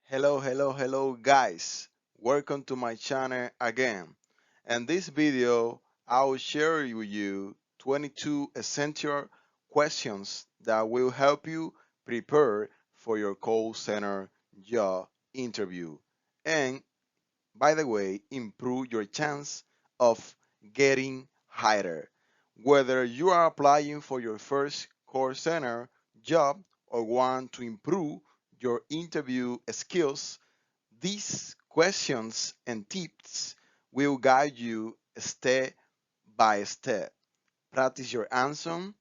Hello guys. Welcome to my channel again. In this video, I will share with you 22 essential questions that will help you prepare for your call center job interview. And by the way, improve your chance of getting hired. Whether you are applying for your first call center job or want to improve your interview skills, these questions and tips will guide you step by step. Practice your answer,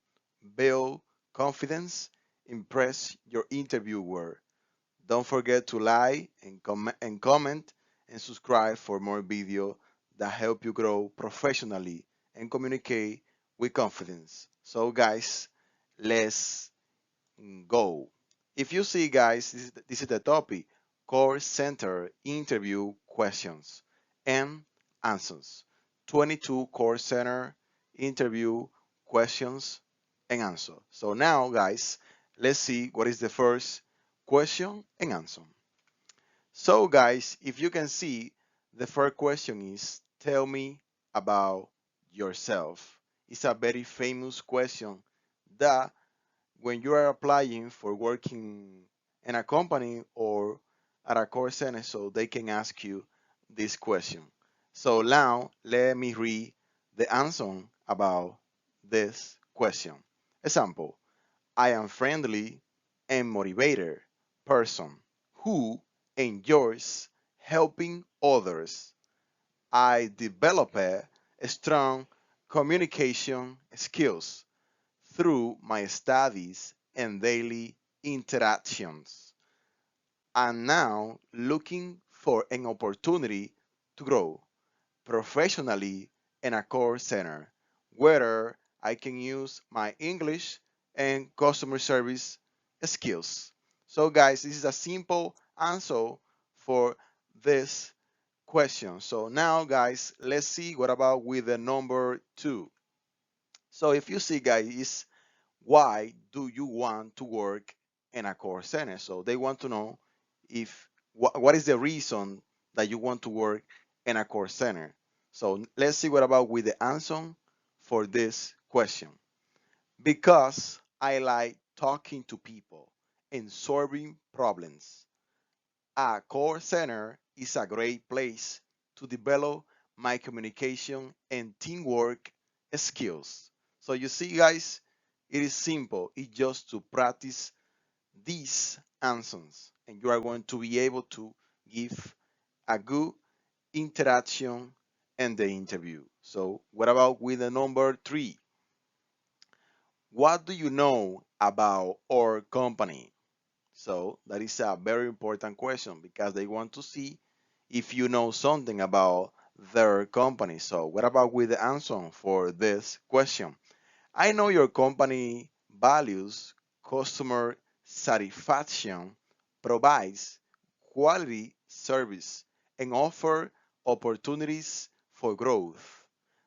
build confidence, impress your interviewer. Don't forget to like and comment and subscribe for more videos that help you grow professionally and communicate with confidence. So guys, let's go. If you see guys, this is the topic, call center interview questions and answers. 22 call center interview questions and answers. So now guys, let's see what is the first question and answer. So guys, if you can see, the first question is, tell me about yourself. It's a very famous question that when you are applying for working in a company or at a call center, so they can ask you this question. So now let me read the answer about this question. Example, I am friendly and motivated person who enjoys helping others. I develop a strong communication skills through my studies and daily interactions. I'm now looking for an opportunity to grow professionally in a call center where I can use my English and customer service skills. So guys, this is a simple answer for this question. So now guys, let's see what about with the number 2. So if you see guys, why do you want to work in a call center? So they want to know if what is the reason that you want to work in a call center. So let's see what about with the answer for this question. Because I like talking to people and solving problems. A call center is a great place to develop my communication and teamwork skills. So you see guys, it is simple. It's just to practice these answers and you are going to be able to give a good interaction in the interview. So what about with the number 3? What do you know about our company? So that is a very important question because they want to see if you know something about their company. So what about with the answer for this question? I know your company values customer satisfaction, provides quality service, and offer opportunities for growth.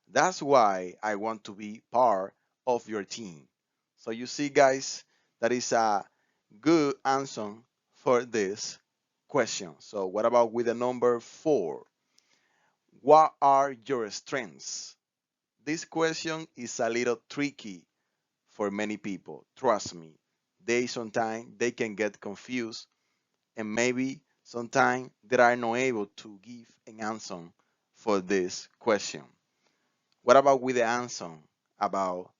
That's why I want to be part of your team. So you see, guys, that is a good answer for this question. So what about with the number 4? What are your strengths? This question is a little tricky for many people. Trust me. They sometimes they can get confused and maybe sometimes they are not able to give an answer for this question. What about with the answer about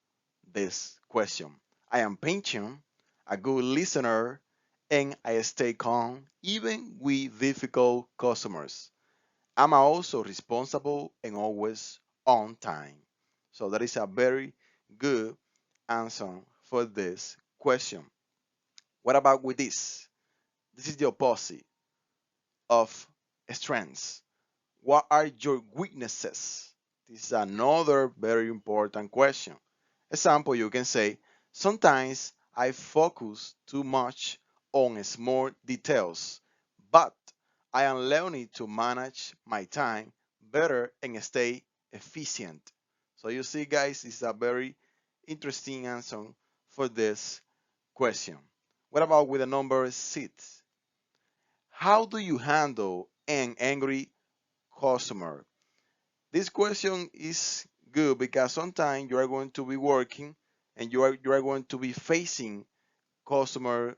this question? I am patient, a good listener, and I stay calm even with difficult customers. I'm also responsible and always on time. So that is a very good answer for this question. What about with this? This is the opposite of strengths. What are your weaknesses? This is another very important question. Example, you can say, sometimes I focus too much on small details, but I am learning to manage my time better and stay efficient. So you see, guys, this is a very interesting answer for this question. What about with the number 6? How do you handle an angry customer? This question is good because sometimes you are going to be working and you are going to be facing customer,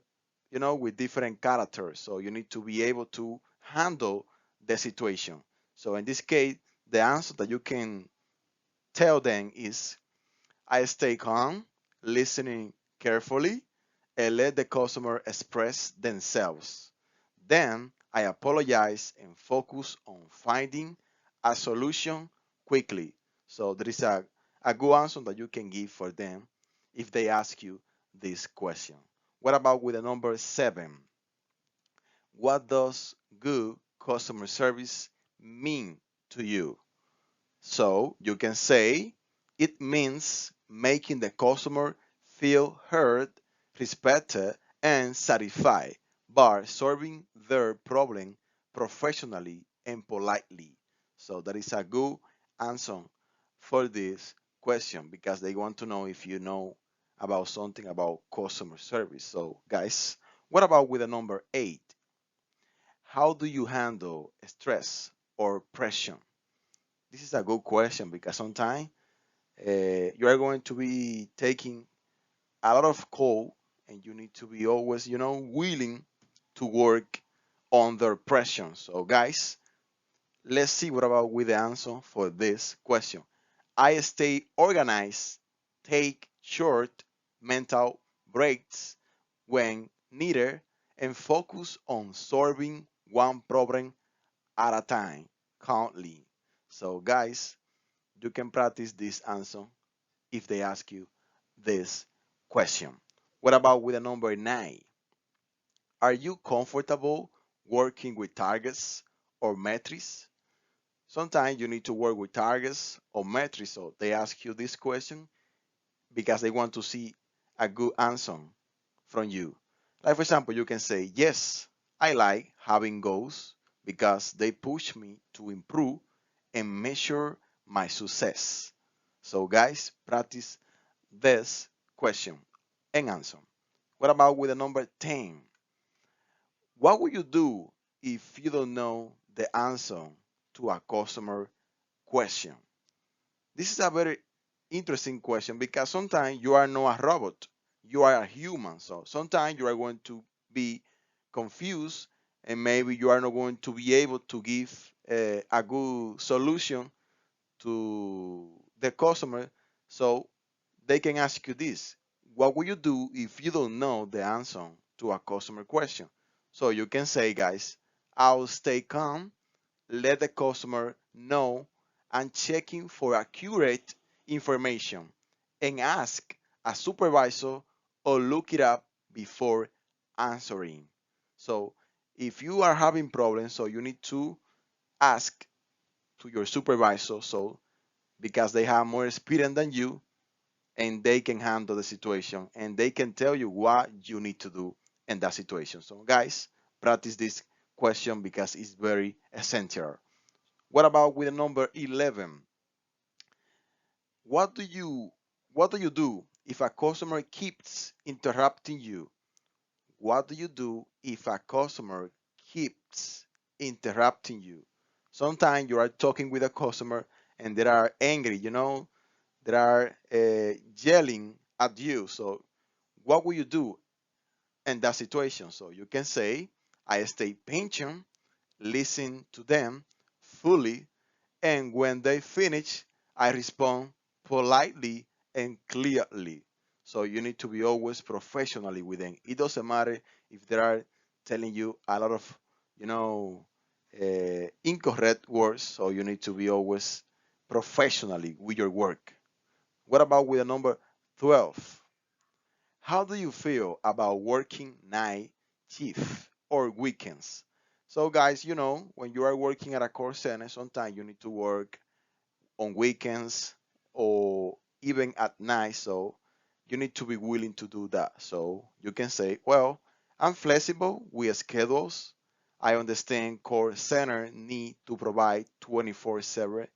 with different characters. So you need to be able to handle the situation. So in this case, the answer that you can tell them is I stay calm, listening carefully, and let the customer express themselves. Then I apologize and focus on finding a solution quickly. So there is a good answer that you can give for them if they ask you this question. What about with the number 7? What does good customer service mean to you? So you can say it means making the customer feel heard, respected, and satisfied by solving their problem professionally and politely. So that is a good answer for this question because they want to know if you know about something about customer service. So guys, what about with the number 8? How do you handle stress or pressure? This is a good question because sometimes you are going to be taking a lot of call and you need to be always, willing to work under pressure. So guys, let's see what about with the answer for this question. I stay organized, take short mental breaks when needed, and focus on solving one problem at a time, calmly. So guys, you can practice this answer if they ask you this question. What about with the number 9? Are you comfortable working with targets or metrics? Sometimes you need to work with targets or metrics, so they ask you this question because they want to see a good answer from you. Like for example, you can say, yes, I like having goals because they push me to improve and measure my success. So guys, practice this question and answer. What about with the number 10? What would you do if you don't know the answer to a customer question? This is a very interesting question because sometimes you are not a robot, you are a human. So sometimes you are going to be confused and maybe you are not going to be able to give a good solution to the customer. So they can ask you this: what will you do if you don't know the answer to a customer question? So you can say, guys, I'll stay calm, let the customer know I'm checking for accurate information, and ask a supervisor or look it up before answering. So if you are having problems, so you need to ask to your supervisor, so because they have more experience than you and they can handle the situation and they can tell you what you need to do in that situation. So guys, practice this question because it's very essential. What about with the number 11? What do you what do you do if a customer keeps interrupting you? What do you do if a customer keeps interrupting you? Sometimes you are talking with a customer and they are angry, they are yelling at you. So what will you do in that situation? So you can say, I stay patient, listen to them fully, and when they finish, I respond politely and clearly. So you need to be always professionally with them. It doesn't matter if they are telling you a lot of, incorrect words. So you need to be always professionally with your work. What about with the number 12? How do you feel about working night shift or weekends? So guys, when you are working at a call center, sometimes you need to work on weekends or even at night. So you need to be willing to do that. So you can say, well, I'm flexible with schedules. I understand call center need to provide 24/7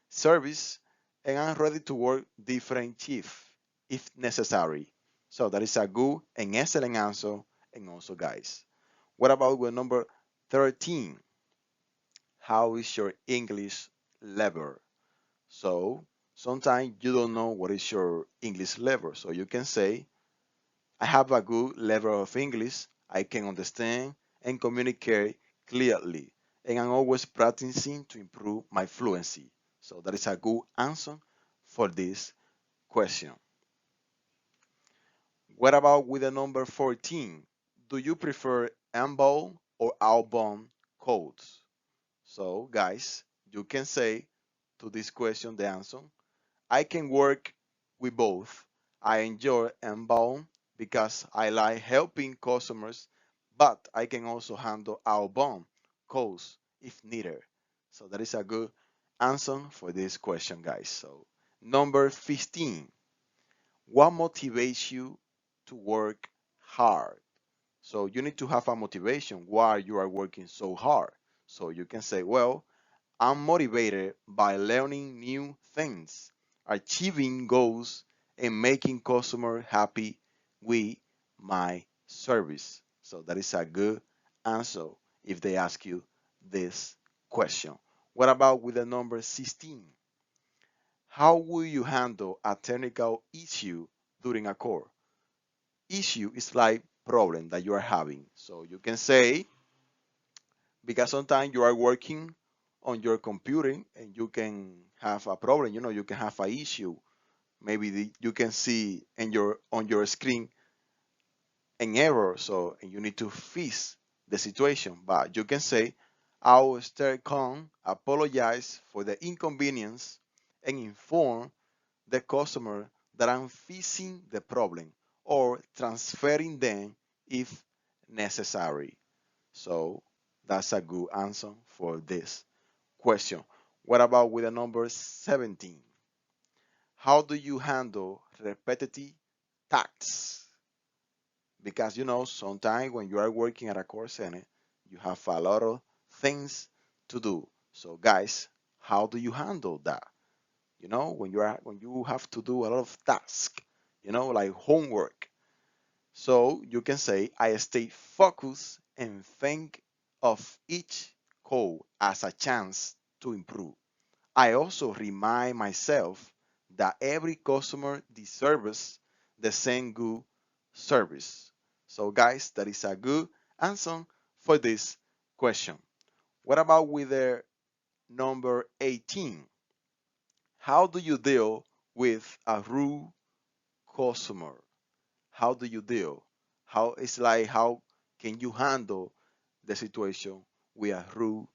service, and I'm ready to work different shifts if necessary. So that is a good and excellent answer. And also, guys, what about with number 13. How is your English level? So sometimes you don't know what is your English level. So you can say, I have a good level of English. I can understand and communicate clearly. And I'm always practicing to improve my fluency. So that is a good answer for this question. What about with the number 14? Do you prefer inbound or outbound codes? So guys, you can say to this question the answer. I can work with both. I enjoy inbound because I like helping customers, but I can also handle outbound calls if needed. So that is a good answer for this question, guys. So number 15, what motivates you to work hard? So you need to have a motivation why you are working so hard. So you can say, well, I'm motivated by learning new things, achieving goals, and making customer happy with my service. So that is a good answer if they ask you this question. What about with the number 16? How will you handle a technical issue during a call? Issue is like problem that you are having. So you can say, because sometimes you are working on your computer and you can have a problem, you can have an issue. Maybe you can see in your on your screen an error, so and you need to fix the situation. But you can say, I'll stay calm, apologize for the inconvenience, and inform the customer that I'm fixing the problem or transferring them if necessary. So that's a good answer for this question. What about with the number 17? How do you handle repetitive tasks? Because sometimes when you are working at a call center, you have a lot of things to do. So guys, how do you handle that? When you have to do a lot of tasks, like homework. So you can say, I stay focused and think of each call as a chance to improve. I also remind myself that every customer deserves the same good service. So guys, that is a good answer for this question. What about with the number 18? How do you deal with a rude customer? How do you deal? How can you handle the situation with a rude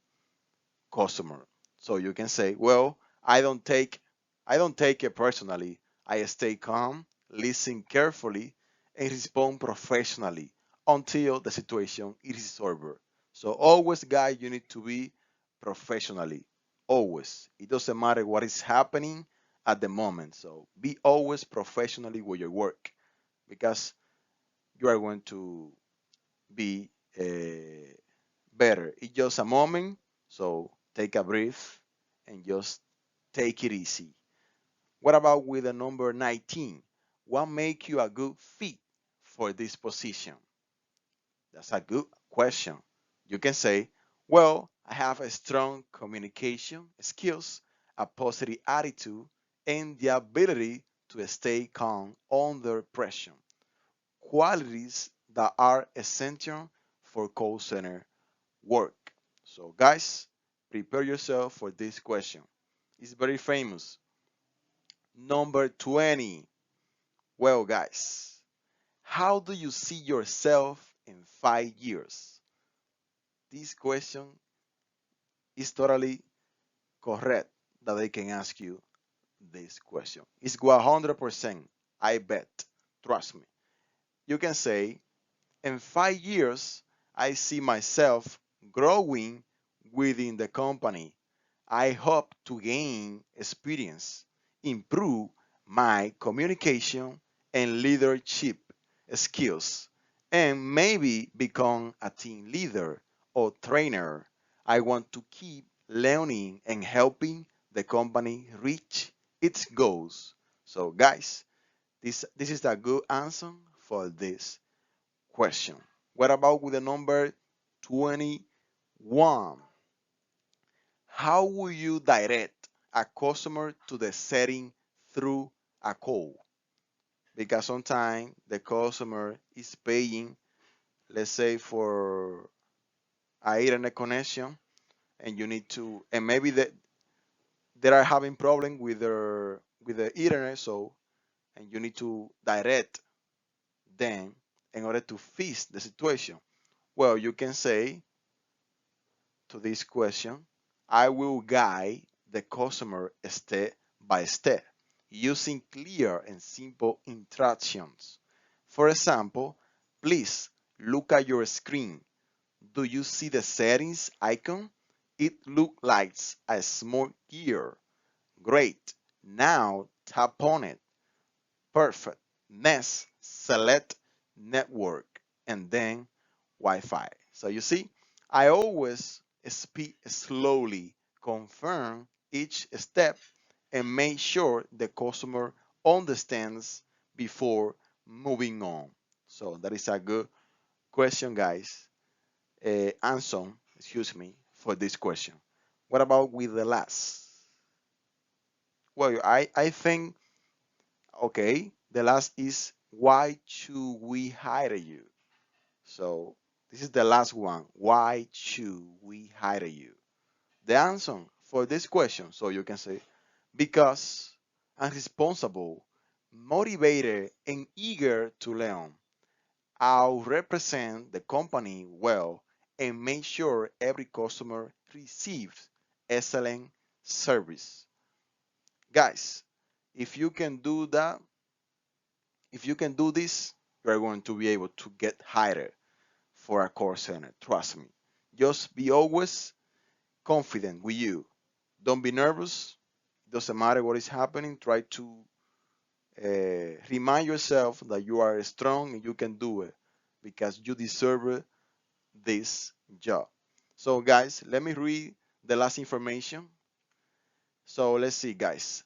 customer? So you can say, well, I don't take it personally. I stay calm, listen carefully, and respond professionally until the situation is over. So always, guys, you need to be professionally. Always. It doesn't matter what is happening at the moment. So be always professionally with your work because you are going to be better. It's just a moment, so take a breath and just take it easy. What about with the number 19? What make you a good fit for this position? That's a good question. You can say, well, I have a strong communication skills, a positive attitude, and the ability to stay calm under pressure. Qualities that are essential for call center work. So, guys, prepare yourself for this question. It's very famous. Number 20. Well, guys, how do you see yourself in 5 years? This question is totally correct that they can ask you this question. It's 100%. I bet. Trust me. You can say, in 5 years, I see myself growing within the company. I hope to gain experience, improve my communication and leadership skills, and maybe become a team leader or trainer. I want to keep learning and helping the company reach its goals. So, guys, this is a good answer for this question. What about with the number 21? One, how will you direct a customer to the setting through a call? Because sometimes the customer is paying, let's say, for a internet connection, and you need to, and maybe they are having problem with the internet, so and you need to direct them in order to fix the situation. Well, you can say to this question, I will guide the customer step by step using clear and simple instructions. For example, please look at your screen. Do you see the settings icon? It looks like a small gear. Great. Now tap on it. Perfect. Next, select network and then Wi-Fi. So you see, I always speak slowly, confirm each step, and make sure the customer understands before moving on. So that is a good question, guys. Answer, excuse me, for this question. What about with the last? Well, I think, okay, the last is why should we hire you? So this is the last one. Why should we hire you? The answer for this question, so you can say, because I'm responsible, motivated, and eager to learn. I'll represent the company well and make sure every customer receives excellent service. Guys, if you can do that, if you can do this, you're going to be able to get hired for a call center. Trust me. Just be always confident with you. Don't be nervous. Doesn't matter what is happening. Try to remind yourself that you are strong and you can do it because you deserve this job. So, guys, let me read the last information. So, let's see, guys.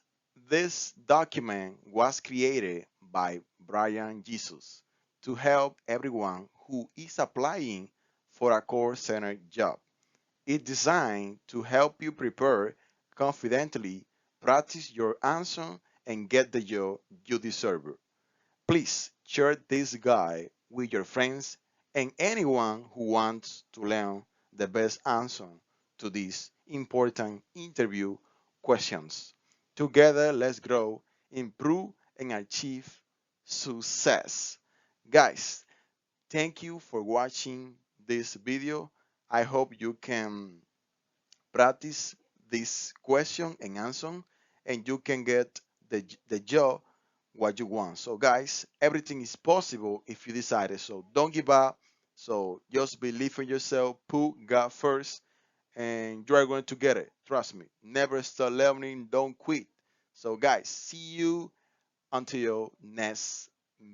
This document was created by Brian Jesus to help everyone who is applying for a call center job. It's designed to help you prepare confidently, practice your answer, and get the job you deserve. Please share this guide with your friends and anyone who wants to learn the best answer to these important interview questions. Together, let's grow, improve, and achieve success. Guys, thank you for watching this video. I hope you can practice this question and answer, and you can get the job what you want. So guys, everything is possible if you decide it. So don't give up. So just believe in yourself, put God first, and you are going to get it. Trust me. Never stop learning, don't quit. So guys, see you until next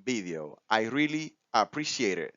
video. I really appreciate it.